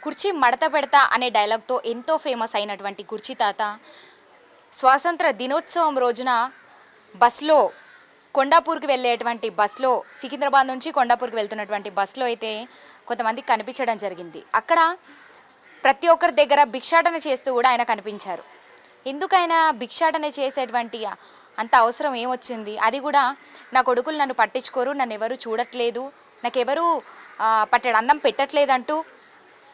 కుర్చీ మడత పెడతా అనే డైలాగ్తో ఎంతో ఫేమస్ అయినటువంటి కుర్చీ తాత స్వాతంత్ర దినోత్సవం రోజున బస్లో కొండాపూర్కి వెళ్ళేటువంటి బస్లో సికింద్రాబాద్ నుంచి కొండాపూర్కి వెళ్తున్నటువంటి బస్లో అయితే కొంతమందికి కనిపించడం జరిగింది. అక్కడ ప్రతి ఒక్కరి దగ్గర భిక్షాటన చేస్తూ కూడా ఆయన కనిపించారు. ఎందుకైనా భిక్షాటన చేసేటువంటి అంత అవసరం ఏమొచ్చింది? అది కూడా నా కొడుకులు నన్ను పట్టించుకోరు, నన్ను ఎవరు చూడట్లేదు, నాకెవరు పట్టెడు అన్నం పెట్టట్లేదంటూ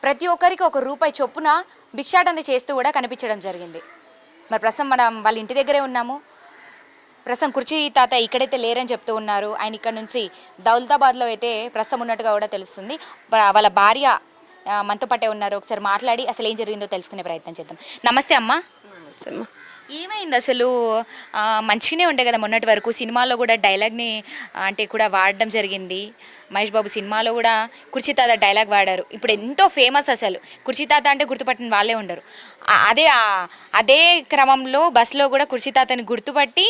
ప్రతి ఒక్కరికి ₹1 చొప్పున భిక్షాటన చేస్తూ కూడా కనిపించడం జరిగింది. మరి ప్రస్తుతం మనం వాళ్ళ ఇంటి దగ్గరే ఉన్నాము. ప్రస్తుతం కుర్చీ తాత ఇక్కడైతే లేరని చెప్తూ ఉన్నారు. ఆయన ఇక్కడ నుంచి దౌలతాబాద్లో అయితే ప్రస్తుతం ఉన్నట్టుగా కూడా తెలుస్తుంది. వాళ్ళ భార్య మనతో పాటే ఉన్నారు. ఒకసారి మాట్లాడి అసలు ఏం జరిగిందో తెలుసుకునే ప్రయత్నం చేద్దాం. నమస్తే అమ్మ. నమస్తే అమ్మ. ఏమైంది అసలు? మంచిగానే ఉండే కదా మొన్నటి వరకు. సినిమాలో కూడా డైలాగ్ని అంటే కూడా వాడడం జరిగింది. మహేష్ బాబు సినిమాలో కూడా కుర్చీ తాత డైలాగ్ వాడారు. ఇప్పుడు ఎంతో ఫేమస్ అసలు. కుర్చీ తాత అంటే గుర్తుపట్టిన వాళ్ళే ఉండరు. అదే క్రమంలో బస్సులో కూడా కుర్చీ తాతని గుర్తుపట్టి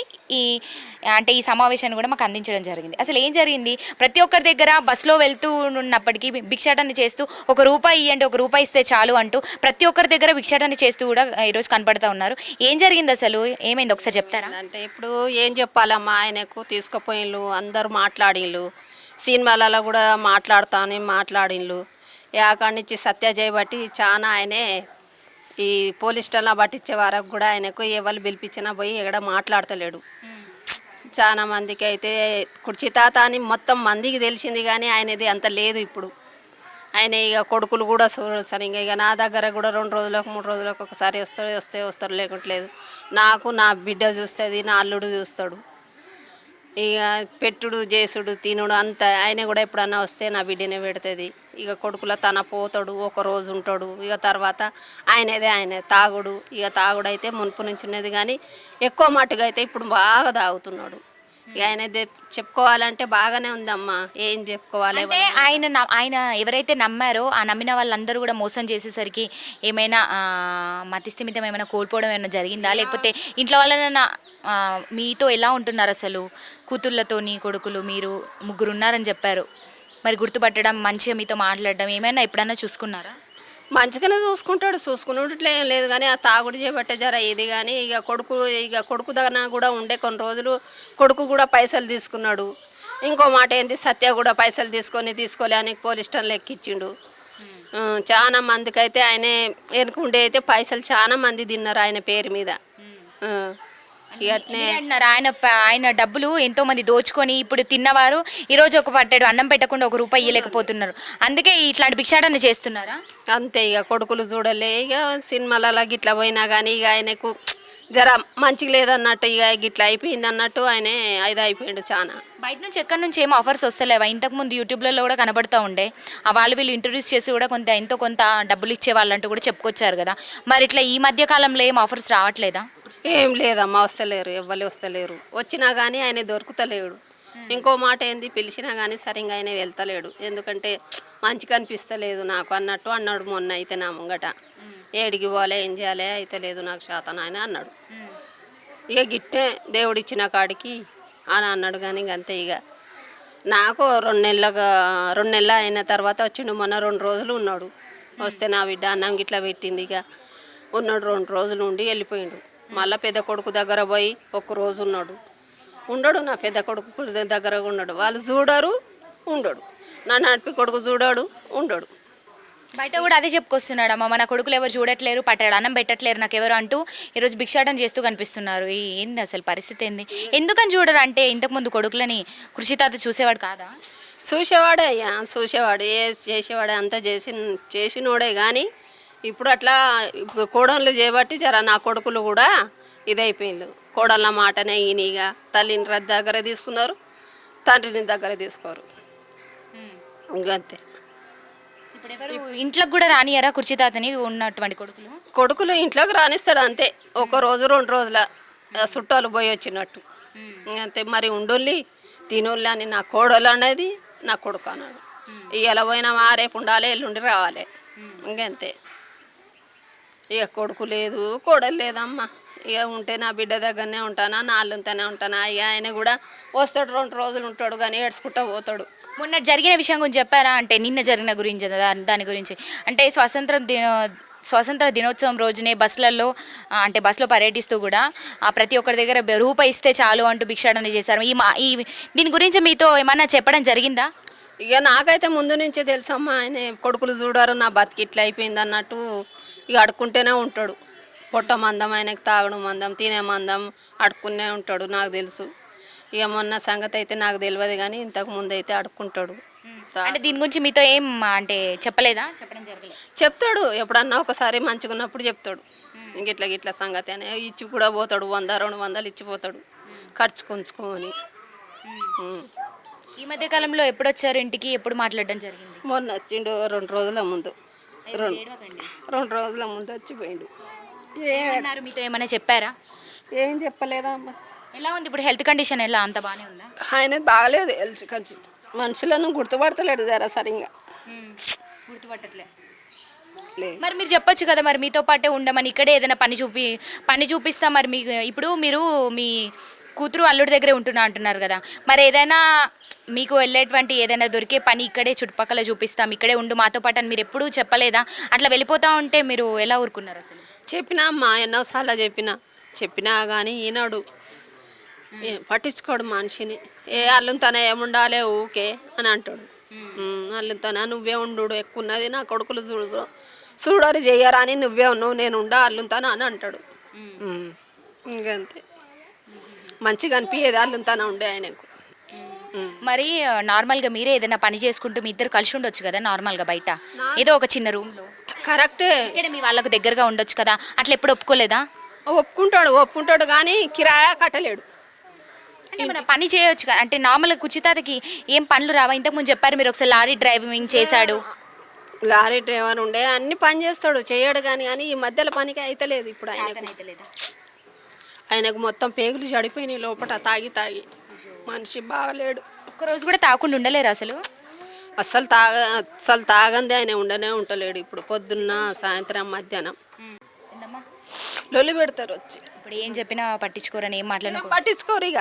ఈ సమావేశాన్ని కూడా మాకు అందించడం జరిగింది. అసలు ఏం జరిగింది? ప్రతి ఒక్కరి దగ్గర బస్సులో వెళ్తూ ఉన్నప్పటికీ భిక్షాటన చేస్తూ ₹1 ఇవ్వండి, ₹1 ఇస్తే చాలు అంటూ ప్రతి ఒక్కరి దగ్గర భిక్షాటన చేస్తూ కూడా ఈరోజు కనపడుతూ ఉన్నారు. ఏం జరిగింది అసలు? ఏమైంది ఒకసారి చెప్తారా? అంటే ఇప్పుడు ఏం చెప్పాలమ్మా, ఆయనకు తీసుకుపోయిళ్ళు, అందరూ మాట్లాడిళ్ళు, సినిమాలలో కూడా మాట్లాడింళ్ళు. యాకాడి నుంచి సత్య చేయబట్టి చాలా ఆయనే ఈ పోలీస్ స్టేషన్లో పట్టించే వరకు కూడా ఆయనకు ఎవరు పిలిపించినా పోయి ఎక్కడ మాట్లాడతలేడు. చాలా మందికి అయితే కుర్చీ తాత అని మొత్తం మందికి తెలిసింది, కానీ ఆయనది అంత లేదు ఇప్పుడు. ఆయన ఇక కొడుకులు కూడా సరిగ్గా ఇక నా దగ్గర కూడా 2 రోజులకు 3 రోజులకు ఒకసారి వస్తారు లేకుంటలేదు. నాకు నా బిడ్డ చూస్తుంది, నా అల్లుడు చూస్తాడు. ఇక పెట్టుడు చేసుడు తినుడు అంతా ఆయన కూడా ఎప్పుడన్నా వస్తే నా బిడ్డనే పెడుతుంది. ఇక కొడుకుల తన పోతాడు, ఒక రోజు ఉంటాడు, ఇక తర్వాత ఆయన తాగుడు. ఇక తాగుడు అయితే మునుపు నుంచి ఉన్నది, కానీ ఎక్కువ మట్టుగా అయితే ఇప్పుడు బాగా తాగుతున్నాడు. ఇక ఆయన చెప్పుకోవాలంటే బాగానే ఉందమ్మా, ఏం చెప్పుకోవాలి. అంటే ఆయన ఎవరైతే నమ్మారో ఆ నమ్మిన వాళ్ళందరూ కూడా మోసం చేసేసరికి ఏమైనా మతిస్థిమితం ఏమైనా కోల్పోవడం ఏమైనా జరిగిందా? లేకపోతే ఇంట్లో వాళ్ళైనా మీతో ఎలా ఉంటున్నారు అసలు? కూతుర్లతోని కొడుకులు మీరు 3 ఉన్నారని చెప్పారు. మరి గుర్తుపట్టడం, మంచిగా మీతో మాట్లాడడం ఏమైనా ఎప్పుడన్నా చూసుకున్నారా? మంచిగానే చూసుకున్నట్లే ఏం లేదు, కానీ ఆ తాగుడు చేయబట్టే జర ఇది. కానీ ఇక కొడుకు దగ్గర కూడా ఉండే కొన్ని రోజులు కొడుకు కూడా పైసలు తీసుకున్నాడు. ఇంకో మాట ఏంది, సత్య కూడా పైసలు తీసుకోలే అని పోలీస్ స్టేషన్లో ఎక్కించిండు. చాలా మందికి అయితే ఆయనే వెనుకుండే అయితే పైసలు చాలా మంది తిన్నారు ఆయన పేరు మీద. అంటున్నారు ఆయన డబ్బులు ఎంతో మంది దోచుకొని ఇప్పుడు తిన్నవారు ఈరోజు ఒక పట్టెడు అన్నం పెట్టకుండా ₹1 ఇవ్వలేకపోతున్నారు. అందుకే ఇట్లాంటి భిక్షాటన చేస్తున్నారా? అంతే. ఇక కొడుకులు చూడలే, ఇక సినిమాలలో గిట్లా పోయినా కానీ ఇక ఆయనకు జర మంచిగా లేదన్నట్టు, ఇక గిట్లా అయిపోయింది అన్నట్టు ఆయన అయిపోయిండు. చాలా బయట నుంచి ఎక్కడి నుంచి ఏమో ఆఫర్స్ వస్తలేవా? ఇంతకుముందు యూట్యూబ్లలో కూడా కనబడుతూ ఉండే వీళ్ళు ఇంట్రొడ్యూస్ చేసి కూడా ఎంతో కొంత డబ్బులు ఇచ్చే వాళ్ళంటూ కూడా చెప్పుకొచ్చారు కదా. మరి ఇట్లా ఈ మధ్య కాలంలో ఏం ఆఫర్స్ రావట్లేదా? ఏం లేదమ్మా, వస్తలేరు, ఎవ్వరు వస్తలేరు. వచ్చినా కానీ ఆయన దొరుకుతలేడు. ఇంకో మాట ఏంది, పిలిచినా కానీ సరిగ్గా ఆయన వెళ్తలేడు. ఎందుకంటే మంచిగా అనిపిస్తలేదు నాకు అన్నట్టు అన్నాడు మొన్న అయితే నా ముంగట. ఏడికి పోలే, ఏం చేయాలి అయితే లేదు నాకు శాతం ఆయన అన్నాడు. ఇక గిట్టే దేవుడిచ్చిన కాడికి అని అన్నాడు. కానీ అంతే. ఇక నాకు 2 నెలలు అయిన తర్వాత వచ్చిండు. మొన్న 2 రోజులు ఉన్నాడు. వస్తే నా బిడ్డ అన్నం గిట్లా పెట్టింది. ఇక ఉన్నాడు, 2 రోజులు ఉండి వెళ్ళిపోయిండు. మళ్ళీ పెద్ద కొడుకు దగ్గర పోయి 1 రోజు ఉండడు. నా పెద్ద కొడుకు దగ్గర ఉన్నాడు. వాళ్ళు చూడరు, ఉండడు. నా నడిపి కొడుకు చూడడు, ఉండడు. బయట కూడా అదే చెప్పుకొస్తున్నాడు, అమ్మ మన కొడుకులు ఎవరు చూడట్లేరు, పట్టడు అన్నం పెట్టట్లేరు నాకెవరు అంటూ ఈరోజు భిక్షాటన చేస్తూ కనిపిస్తున్నారు. ఏంది అసలు పరిస్థితి ఏంది? ఎందుకని చూడరు? అంటే ఇంతకుముందు కొడుకులని కృషి తాత చూసేవాడు కాదా? చూసేవాడే అయ్యా, చూసేవాడు, చేసేవాడే, అంతా చేసినోడే. కానీ ఇప్పుడు అట్లా కోడళ్ళు చేయబట్టి జర నా కొడుకులు కూడా ఇదైపోయిండు. కోడళ్ళ మాటనే ఈయనగా తల్లిని దగ్గర తీసుకున్నారు, తండ్రిని దగ్గర తీసుకోరు. ఇంకంతే. ఇప్పుడు ఎవరు ఇంట్లోకి కూడా రానియరా కుర్చీ తాతని? ఉన్నటువంటి కొడుకులు ఇంట్లోకి రానిస్తాడు అంతే. 1 రోజు 2 రోజుల చుట్టాలు పోయి వచ్చినట్టు అంతే. మరి ఉండొల్లి తినోళ్ళు అని నా కోడలు అనేది నా కొడుకు అన్నాడు. ఇవాళ పోయినా రేపు ఉండాలి, ఎల్లుండి రావాలి. ఇంకంతే. ఇక కొడుకు లేదు, కోడలు లేదమ్మా. ఇక ఉంటే నా బిడ్డ దగ్గరనే ఉంటానా నాళ్ళుంతోనే ఉంటానా ఇక ఆయన కూడా వస్తాడు 2 రోజులు ఉంటాడు కానీ ఏడ్చుకుంటూ పోతాడు. మొన్న జరిగిన విషయం గురించి చెప్పారా? అంటే నిన్న జరిగిన గురించి దాని గురించి అంటే స్వాతంత్ర దినోత్సవం రోజునే బస్సులలో అంటే బస్సులో పర్యటిస్తూ కూడా ప్రతి ఒక్కరి దగ్గర రూపాయి ఇస్తే చాలు అంటూ భిక్షాటన చేశారు. ఈ దీని గురించి మీతో ఏమన్నా చెప్పడం జరిగిందా? ఇక నాకైతే ముందు నుంచే తెలుసమ్మా ఆయన కొడుకులు చూడారు నా బతికి ఇట్లా అయిపోయింది అన్నట్టు ఇక అడుక్కుంటూనే ఉంటాడు. పొట్ట మందం ఆయనకి తాగడం మందం తినే మందం అడుక్కునే ఉంటాడు నాకు తెలుసు. ఇక మొన్న సంగతి అయితే నాకు తెలియదు కానీ ఇంతకు ముందు అయితే అడుక్కుంటాడు. అంటే దీని గురించి మీతో ఏం అంటే చెప్పడం జరగలేదు? చెప్తాడు ఎప్పుడన్నా ఒకసారి మంచిగా ఉన్నప్పుడు చెప్తాడు గిట్ల గిట్ల సంగతి అని ఇచ్చి కూడా పోతాడు 100-200 ఇచ్చిపోతాడు ఖర్చు కొంచుకోమని. ఈ మధ్య కాలంలో ఎప్పుడు వచ్చారు ఇంటికి? ఎప్పుడు మాట్లాడడం జరిగింది? మొన్న వచ్చిండు 2 రోజుల ముందు 2 రోజుల ముందు వచ్చిపోయిండు. ఏమన్నారు? మీతో ఏమైనా చెప్పారా? ఏం చెప్పలేదా అమ్మ. ఎలా ఉంది ఇప్పుడు హెల్త్ కండిషన్? ఎలా అంత బాగానే ఉందా? ఆయన బాగలేదు హెల్త్ కండిషన్ మనుషులను గుర్తుపడతలేడు జరా సరిగ్గా గుర్తుపట్టట్లే. మరి మీరు చెప్పొచ్చు కదా మరి మీతో పాటే ఉండమని, ఇక్కడే ఏదైనా పని చూపిస్తా. మరి ఇప్పుడు మీరు మీ కూతురు అల్లుడి దగ్గరే ఉంటున్నా అంటున్నారు కదా, మరి ఏదైనా మీకు వెళ్ళేటువంటి ఏదైనా దొరికే పని ఇక్కడే చుట్టుపక్కల చూపిస్తాం, ఇక్కడే ఉండు మాతో పాటు అని మీరు ఎప్పుడూ చెప్పలేదా? అట్లా వెళ్ళిపోతా ఉంటే మీరు ఎలా ఊరుకున్నారు అసలు? చెప్పినా అమ్మా ఎన్నోసార్లు చెప్పినా కానీ ఈనాడు పట్టించుకోడు మనిషిని. అల్లుంతనే ఏముండాలే ఊకే అని అంటాడు. అల్లుంతనా నువ్వే ఉండు ఎక్కువ ఉన్నది నా కొడుకులు చూడరు చెయ్యరా అని నువ్వే ఉన్నావు నేను ఉండా అల్లుంతానా అని అంటాడు. ఇంకంతే మంచిగా అనిపించేది అల్లుంతానా ఉండే ఆయనకు. మరి నార్మల్గా మీరే ఏదైనా పని చేసుకుంటూ మీ ఇద్దరు కలిసి ఉండొచ్చు కదా నార్మల్గా బయట ఏదో ఒక చిన్న రూమ్లో? కరెక్టే, ఇక్కడ మీ వాళ్ళకు దగ్గరగా ఉండొచ్చు కదా, అట్లా ఎప్పుడు ఒప్పుకోలేదా? ఒప్పుకుంటాడు కానీ కిరాయా కట్టలేడు. అంటే మన పని చేయొచ్చు కదా, అంటే నార్మల్గా కుచితాతకి ఏం పనులు రావా? ఇంతకుముందు చెప్పారు మీరు ఒకసారి లారీ డ్రైవింగ్ చేశాడు. లారీ డ్రైవర్ ఉండే అన్ని పని చేస్తాడు చేయడు కానీ ఈ మధ్యలో పనికి అయితలేదు ఇప్పుడు ఆయనకు మొత్తం పేగులు చెడిపోయినాయి లోపల తాగి మనిషి బాగలేడు. ఒక్కరోజు కూడా తాగకుండా ఉండలేరు అసలు? అస్సలు తాగంది ఆయన ఉండలేడు. ఇప్పుడు పొద్దున్న సాయంత్రం మధ్యాహ్నం లొల్లి పెడతారు వచ్చి. ఇప్పుడు ఏం చెప్పినా పట్టించుకోరని ఏం పట్టించుకోరు, ఇక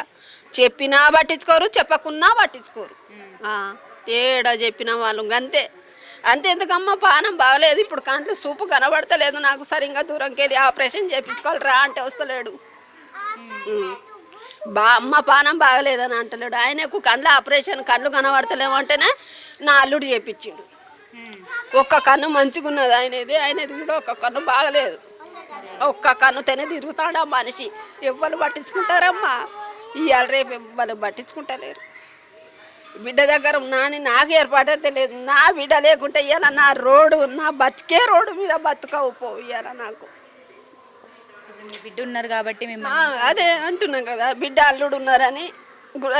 చెప్పినా పట్టించుకోరు చెప్పకున్నా పట్టించుకోరు. ఏడ చెప్పిన వాళ్ళు అంతే ఎందుకమ్మా పానం బాగలేదు ఇప్పుడు కంట్లో సూపు కనబడతలేదు నాకు సరిగ్గా దూరంకి వెళ్ళి ఆపరేషన్ చేయించుకోవాలి రా అంటే వస్తలేడు. అమ్మ పానం బాగలేదని అంటలేడు. ఆయనకు కళ్ళు కనబడతలేము అంటేనే నా అల్లుడు చేపించిండు. ఒక్క కన్ను మంచిగా ఉన్నది ఆయనది కూడా ఒక్క కన్ను బాగలేదు. ఒక్క కన్నుతోనే తిరుగుతాడు ఆ మనిషి. ఎవ్వరు పట్టించుకుంటారమ్మా? ఇవాళ రేపు ఎవ్వరు పట్టించుకుంటలేరు. బిడ్డ దగ్గర ఉన్నాని నాకు ఏర్పాటైతే లేదు. నా బిడ్డ లేకుంటే ఇవాళ నా బతికే రోడ్డు మీద బతుకవు పో ఇవాళ నాకు. బిడ్డ ఉన్నారు కాబట్టి అదే అంటున్నాం కదా, బిడ్డ అల్లుడు ఉన్నారని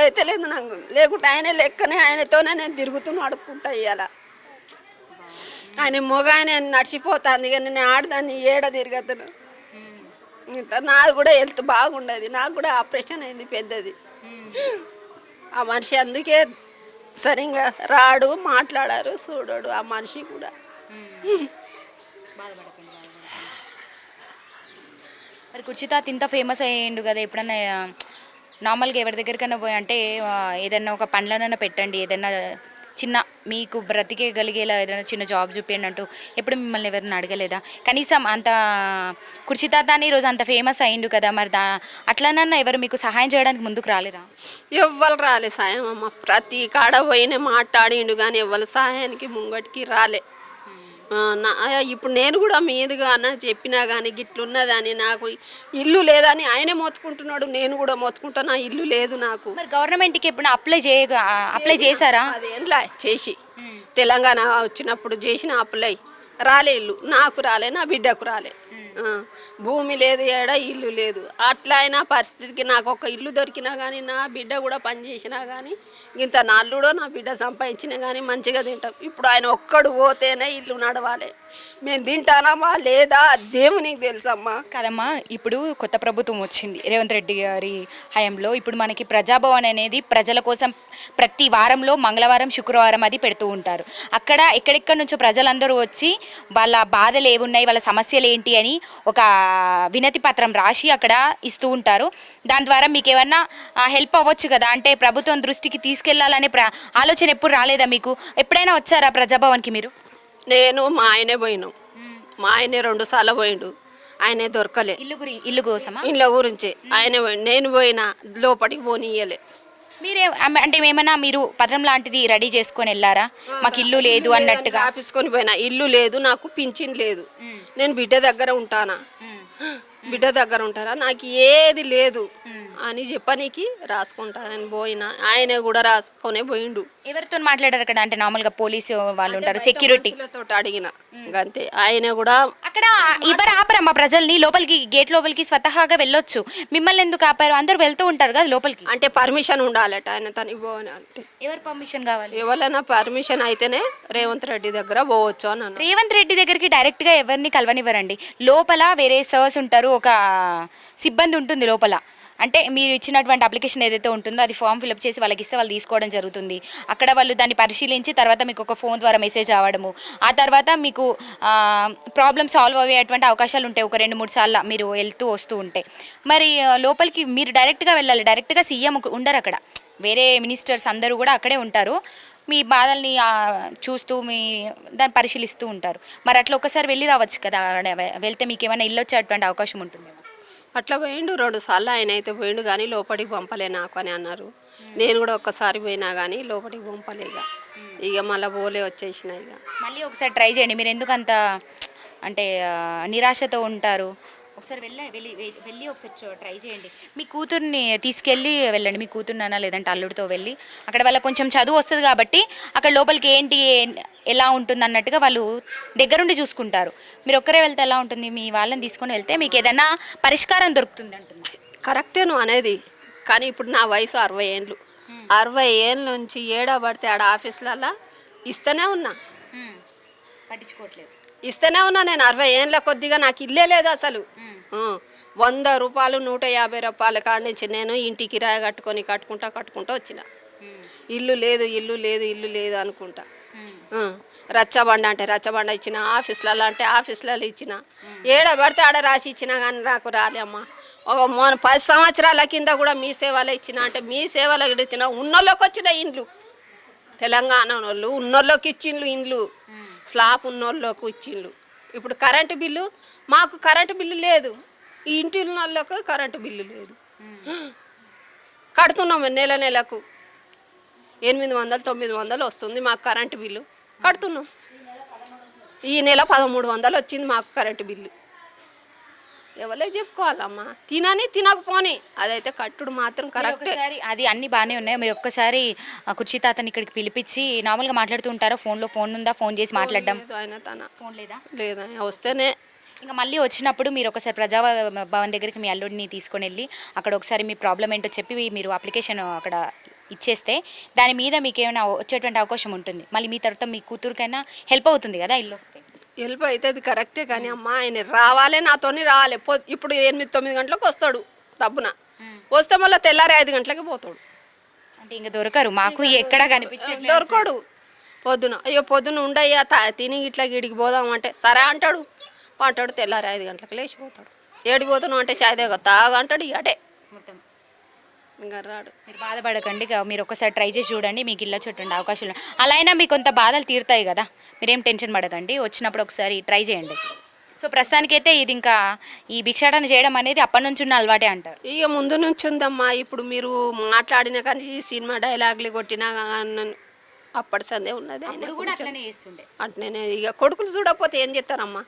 అయితే లేదు నాకు. లేకుంటే ఆయన లెక్కనే ఆయనతోనే నేను తిరుగుతున్నా అడుక్కుంటా. ఇవాళ ఆయన మొగ ఆయన నడిచిపోతాను కానీ నేను ఆడదాన్ని ఏడ తిరగతను. నాది కూడా హెల్త్ బాగుండదు, నాకు కూడా ఆపరేషన్ అయింది పెద్దది. ఆ మనిషి అందుకే సరిగ్గా రాడు మాట్లాడారు చూడడు ఆ మనిషి కూడా. మరి కుర్చితాత ఇంత ఫేమస్ అయ్యిండు కదా, ఎప్పుడన్నా నార్మల్గా ఎవరి దగ్గరికైనా పోయి అంటే ఏదైనా ఒక పండ్లనైనా పెట్టండి, ఏదైనా చిన్న మీకు బ్రతికేయగలిగేలా ఏదైనా చిన్న జాబ్ చూపించండి అంటూ ఎప్పుడు మిమ్మల్ని ఎవరిని అడగలేదా? కనీసం అంత కుర్చితాత అని ఈరోజు అంత ఫేమస్ అయ్యిండు కదా, మరి అట్లనన్నా ఎవరు మీకు సహాయం చేయడానికి ముందుకు రాలేరా? ఎవ్వరు రాలే సాయం అమ్మ. ప్రతి కాడ పోయినే మాట్లాడిండు కానీ ఎవ్వరు సహాయానికి ముంగటికి రాలే. ఇప్పుడు నేను కూడా మీదుగా చెప్పినా కానీ గిట్లున్నదని నాకు ఇల్లు లేదని ఆయనే మొత్తుకుంటున్నాడు, నేను కూడా మొత్తుకుంటున్నా ఇల్లు లేదు నాకు. మరి గవర్నమెంట్కి ఎప్పుడు అప్లై చేశారా? అదేంలా చేసి తెలంగాణ వచ్చినప్పుడు చేసిన అప్లై రాలే. ఇల్లు నాకు రాలే, నా బిడ్డకు రాలే. భూమి లేదు ఏడ ఇల్లు లేదు. అట్లా అయినా పరిస్థితికి నాకు ఒక ఇల్లు దొరికినా కానీ నా బిడ్డ కూడా పని చేసినా కానీ ఇంత నాళ్ళుడో నా బిడ్డ సంపాదించినా కానీ మంచిగా తింటాం. ఇప్పుడు ఆయన ఒక్కడు పోతేనే ఇల్లు నడవాలి. మేము తింటానమ్మా లేదా దేవునికి తెలుసమ్మా. కదమ్మా, ఇప్పుడు కొత్త ప్రభుత్వం వచ్చింది రేవంత్ రెడ్డి గారి హయాంలో. ఇప్పుడు మనకి ప్రజాభవన్ అనేది ప్రజల కోసం ప్రతి వారంలో మంగళవారం శుక్రవారం అది పెడుతూ ఉంటారు. అక్కడ ఎక్కడెక్కడి నుంచో ప్రజలందరూ వచ్చి వాళ్ళ బాధలు ఏమున్నాయి వాళ్ళ సమస్యలు ఏంటి అని ఒక వినతి పత్రం రాసి అక్కడ ఇస్తూ ఉంటారు. దాని ద్వారా మీకు ఏమన్నా హెల్ప్ అవ్వచ్చు కదా, అంటే ప్రభుత్వం దృష్టికి తీసుకెళ్లాలనే ఆలోచన ఎప్పుడు రాలేదా మీకు? ఎప్పుడైనా వచ్చారా ప్రజాభవన్కి మీరు? నేను మా ఆయనే పోయినాం. మా ఆయనే 2 సార్లు పోయిండు. ఆయనే దొరకలే. ఇల్లు కోసమా? ఇంట్లో గురించి ఆయనే పోయిండు. నేను పోయినా లోపలికి పోనీయలే. మీరే అంటే ఏమన్నా మీరు పత్రం లాంటిది రెడీ చేసుకొని వెళ్ళారా, మాకు ఇల్లు లేదు అన్నట్టుగా? రాపించుకొని పోయినా. ఇల్లు లేదు, నాకు పింఛన్ లేదు, నేను బిడ్డ దగ్గర ఉంటానా, బిడ్డ దగ్గర ఉంటారా, నాకు ఏది లేదు అని చెప్పనీకి రాసుకుంటానని పోయినా. ఆయనే కూడా రాసుకొనే పోయిండు. ఎవరితో మాట్లాడారు అక్కడ? అంటే నార్మల్గా పోలీసు వాళ్ళు ఉంటారు, సెక్యూరిటీ తోటి అడిగిన అంతే. ఆయన కూడా అక్కడ ఎవరు ఆపరమ్మా ప్రజల్ని? లోపలికి గేట్ లోపలికి స్వతహాగా వెళ్ళొచ్చు, మిమ్మల్ని ఎందుకు ఆపారు? అందరు వెళ్తూ ఉంటారు కదా లోపలికి. అంటే పర్మిషన్ ఉండాలట ఆయన తనకి పోని. అంటే ఎవరు పర్మిషన్ కావాలి? ఎవరైనా పర్మిషన్ అయితేనే రేవంత్ రెడ్డి దగ్గర పోవచ్చు అని అన్నారు. రేవంత్ రెడ్డి దగ్గరికి డైరెక్ట్గా ఎవరిని కలవనివ్వరండి. లోపల వేరే సర్స్ ఉంటారు, ఒక సిబ్బంది ఉంటుంది లోపల. అంటే మీరు ఇచ్చినటువంటి అప్లికేషన్ ఏదైతే ఉంటుందో అది ఫామ్ ఫిల్అప్ చేసి వాళ్ళకి ఇస్తే వాళ్ళు తీసుకోవడం జరుగుతుంది. అక్కడ వాళ్ళు దాన్ని పరిశీలించి తర్వాత మీకు ఒక ఫోన్ ద్వారా మెసేజ్ రావడము, ఆ తర్వాత మీకు ప్రాబ్లమ్ సాల్వ్ అయ్యేటువంటి అవకాశాలు ఉంటాయి ఒక 2-3 సార్లు మీరు వెళ్తూ వస్తూ ఉంటే. మరి లోపలికి మీరు డైరెక్ట్గా వెళ్ళాలి. డైరెక్ట్గా సీఎం ఉండరు అక్కడ, వేరే మినిస్టర్స్ అందరూ కూడా అక్కడే ఉంటారు. మీ బాధల్ని చూస్తూ దాన్ని పరిశీలిస్తూ ఉంటారు. మరి అట్లా ఒకసారి వెళ్ళి రావచ్చు కదా, వెళ్తే మీకు ఏమైనా ఇల్లు వచ్చేటువంటి అవకాశం ఉంటుంది. అట్లా పోయిండు 2 సార్లు ఆయన అయితే పోయిండు, కానీ లోపలికి పంపలే నాకు అని అన్నారు. నేను కూడా ఒక్కసారి పోయినా కానీ లోపలికి పంపలే. ఇక మళ్ళీ పోలే వచ్చేసిన. ఇక మళ్ళీ ఒకసారి ట్రై చేయండి. మీరు ఎందుకు అంత అంటే నిరాశతో ఉంటారు? ఒకసారి వెళ్ళి ఒకసారి ట్రై చేయండి. మీ కూతుర్ని తీసుకెళ్ళి వెళ్ళండి, మీ కూతుర్నైనా లేదంటే అల్లుడితో వెళ్ళి. అక్కడ వాళ్ళకి కొంచెం చదువు వస్తుంది కాబట్టి అక్కడ లోపలికి ఏంటి ఎలా ఉంటుంది అన్నట్టుగా వాళ్ళు దగ్గరుండి చూసుకుంటారు. మీరు ఒక్కరే వెళ్తే ఎలా ఉంటుంది? మీ వాళ్ళని తీసుకొని వెళ్తే మీకు ఏదైనా పరిష్కారం దొరుకుతుంది అంటుంది. కరెక్టే నువ్వు అనేది, కానీ ఇప్పుడు నా వయసు 60 ఏండ్లు. 60 ఏళ్ళ నుంచి ఏడా పడితే ఆడ ఆఫీసులలో ఇస్తూనే ఉన్నా, పట్టించుకోవట్లేదు. ఇస్తూనే ఉన్నా. నేను 60 ఏళ్ళ కొద్దిగా నాకు ఇల్లే లేదు అసలు. 100 రూపాయలు 150 రూపాయల కాడ నుంచి నేను ఇంటికి కిరాయి కట్టుకుంటా వచ్చిన. ఇల్లు లేదు ఇల్లు లేదు ఇల్లు లేదు అనుకుంటా. రచ్చబండ అంటే రచ్చబండ ఇచ్చిన, ఆఫీసులలో అంటే ఆఫీసులలో ఇచ్చిన, ఏడ పడితే ఆడ రాసి ఇచ్చినా కానీ నాకు రాలే అమ్మ. ఒక 10 సంవత్సరాల కింద కూడా మీ సేవలో ఇచ్చిన, అంటే మీ సేవలో ఇచ్చిన ఉన్నోళ్ళకి వచ్చిన ఇండ్లు, తెలంగాణ వాళ్ళు ఉన్నోళ్ళకి ఇచ్చిండ్లు ఇండ్లు, స్లాబ్ ఉన్నోళ్ళకి ఇచ్చిండ్లు. ఇప్పుడు కరెంటు బిల్లు, మాకు కరెంటు బిల్లు లేదు, ఈ ఇంటి ఉన్నోళ్ళకు కరెంటు బిల్లు లేదు. కడుతున్నాము నెలకు 800-900 వస్తుంది మాకు కరెంటు బిల్లు, కడుతున్నాం. ఈ నెల 1300 వచ్చింది మాకు కరెంటు బిల్లు. ఎవరే చెప్పుకోవాలమ్మా, తినకపోని అదైతే కట్టుడు మాత్రం కరెక్ట్. అది అన్ని బాగానే ఉన్నాయి. మీరు ఒక్కసారి కుర్చీ తాతని ఇక్కడికి పిలిపించి నార్మల్గా మాట్లాడుతూ ఉంటారా? ఫోన్ ఉందా? ఫోన్ చేసి మాట్లాడడం? ఆయన తన ఫోన్ లేదా? లేదా, వస్తేనే. ఇంకా మళ్ళీ వచ్చినప్పుడు మీరు ఒకసారి భవన్ దగ్గరికి మీ అల్లుడిని తీసుకొని వెళ్ళి అక్కడ ఒకసారి మీ ప్రాబ్లం ఏంటో చెప్పి మీరు అప్లికేషన్ అక్కడ ఇచ్చేస్తే దాని మీద మీకు ఏమైనా వచ్చేటువంటి అవకాశం ఉంటుంది. మళ్ళీ మీ తర్వాత మీ కూతురికైనా హెల్ప్ అవుతుంది కదా ఇల్లు వస్తే. హెల్ప్ అవుతుంది కరెక్టే, కానీ అమ్మ ఆయన రావాలి, నాతోని రావాలి. ఇప్పుడు 8-9 గంటలకు వస్తాడు తప్పున, వస్తే మళ్ళీ తెల్లారి 5 గంటలకి పోతాడు. అంటే ఇంకా దొరకరు మాకు ఎక్కడ కనిపించే దొరకడు. పొద్దున ఉండయ్యా తిని ఇట్లా గిడికి పోదాం అంటే సరే అంటాడు. తెల్లారి 5 గంటలకు లేచిపోతాడు. ఏడిపోతున్నాం అంటే చాయ్ దగ్గర తాగంటాడు. అటే మొత్తం ఇంకా రాడు. మీరు బాధపడకండి, మీరు ఒకసారి ట్రై చేసి చూడండి, మీకు ఇల్లు వచ్చేటువంటి అవకాశాలు. అలా అయినా మీకు కొంత బాధలు తీరుతాయి కదా, మీరేం టెన్షన్ పడకండి. వచ్చినప్పుడు ఒకసారి ట్రై చేయండి. సో ప్రస్తుతానికైతే ఇది ఇంకా ఈ భిక్షాటన చేయడం అనేది అప్పటి నుంచి ఉన్న అలవాటే అంటారు. ఇక ముందు నుంచి ఉందమ్మా. ఇప్పుడు మీరు మాట్లాడిన కానీ సినిమా డైలాగులు కొట్టినా అప్పటి సందే ఉన్నది. అట్లనే ఇక కొడుకులు చూడకపోతే ఏం చేస్తారమ్మా?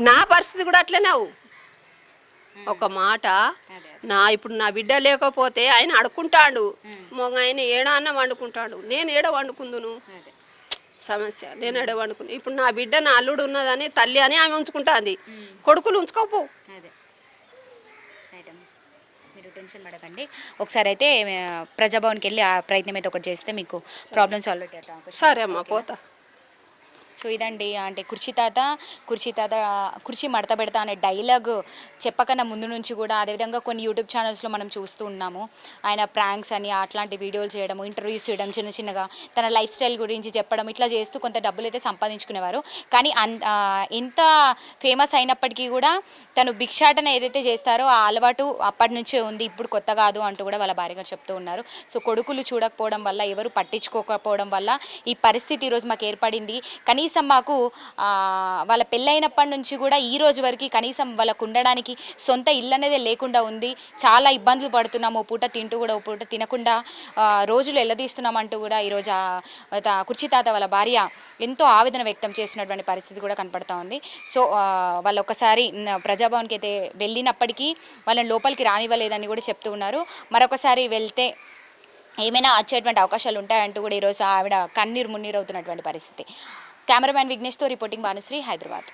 నా పరిస్థితి కూడా అట్లనే. ఒక మాట ఇప్పుడు నా బిడ్డ లేకపోతే ఆయన అడుకుంటాడు, మొగ ఆయన ఏడ అన్న వండుకుంటాడు, నేను ఏడ వండుకుందును? సమస్య, నేను ఏడ వండుకుని. ఇప్పుడు నా బిడ్డ నా అల్లుడు ఉన్నదని తల్లి అని ఆమె ఉంచుకుంటుంది, కొడుకులు ఉంచుకోపో. మీరు టెన్షన్ పడకండి. ఒకసారి అయితే ప్రజాభవన్కి వెళ్ళి ఆ ప్రయత్నం అయితే ఒకటి చేస్తే మీకు ప్రాబ్లమ్ సాల్వ్ అవుతాయి. సరే అమ్మా, పోతా. సో ఇదండి అంటే కుర్చీ తాత కుర్చీ మడత పెడతా అనే డైలాగ్ చెప్పకన్నా ముందు నుంచి కూడా అదేవిధంగా కొన్ని యూట్యూబ్ ఛానల్స్లో మనం చూస్తూ ఉన్నాము. ఆయన ప్రాంక్స్ అని అట్లాంటి వీడియోలు చేయడం, ఇంటర్వ్యూస్ చేయడం, చిన్న చిన్నగా తన లైఫ్ స్టైల్ గురించి చెప్పడం, ఇట్లా చేస్తూ కొంత డబ్బులు అయితే సంపాదించుకునేవారు. కానీ ఎంత ఫేమస్ అయినప్పటికీ కూడా తను భిక్షాటన ఏదైతే చేస్తారో ఆ అలవాటు అప్పటి నుంచే ఉంది, ఇప్పుడు కొత్త కాదు అంటూ కూడా వాళ్ళ భార్య గారు చెప్తూ ఉన్నారు. సో కొడుకులు చూడకపోవడం వల్ల, ఎవరు పట్టించుకోకపోవడం వల్ల ఈ పరిస్థితి ఈరోజు మాకు ఏర్పడింది. కనీసం మాకు వాళ్ళ పెళ్ళైనప్పటి నుంచి కూడా ఈ రోజు వరకు కనీసం వాళ్ళకు ఉండడానికి సొంత ఇల్లు అనేది లేకుండా ఉంది. చాలా ఇబ్బందులు పడుతున్నాము. ఓ పూట తింటూ కూడా ఓ పూట తినకుండా రోజులు ఎల్లదీస్తున్నామంటూ కూడా ఈరోజు కుర్చీ తాత వాళ్ళ భార్య ఎంతో ఆవేదన వ్యక్తం చేసినటువంటి పరిస్థితి కూడా కనపడతా ఉంది. సో వాళ్ళు ఒకసారి ప్రజాభవన్కి అయితే వెళ్ళినప్పటికీ వాళ్ళని లోపలికి రానివ్వలేదని కూడా చెప్తూ ఉన్నారు. మరొకసారి వెళ్తే ఏమైనా వచ్చేటువంటి అవకాశాలు ఉంటాయంటూ కూడా ఈరోజు ఆవిడ కన్నీరు మున్నీరు అవుతున్నటువంటి పరిస్థితి. కెమెరామ్యాన్ విఘ్నేష్తో రిపోర్టింగ్ భానుశ్రీ, హైదరాబాద్.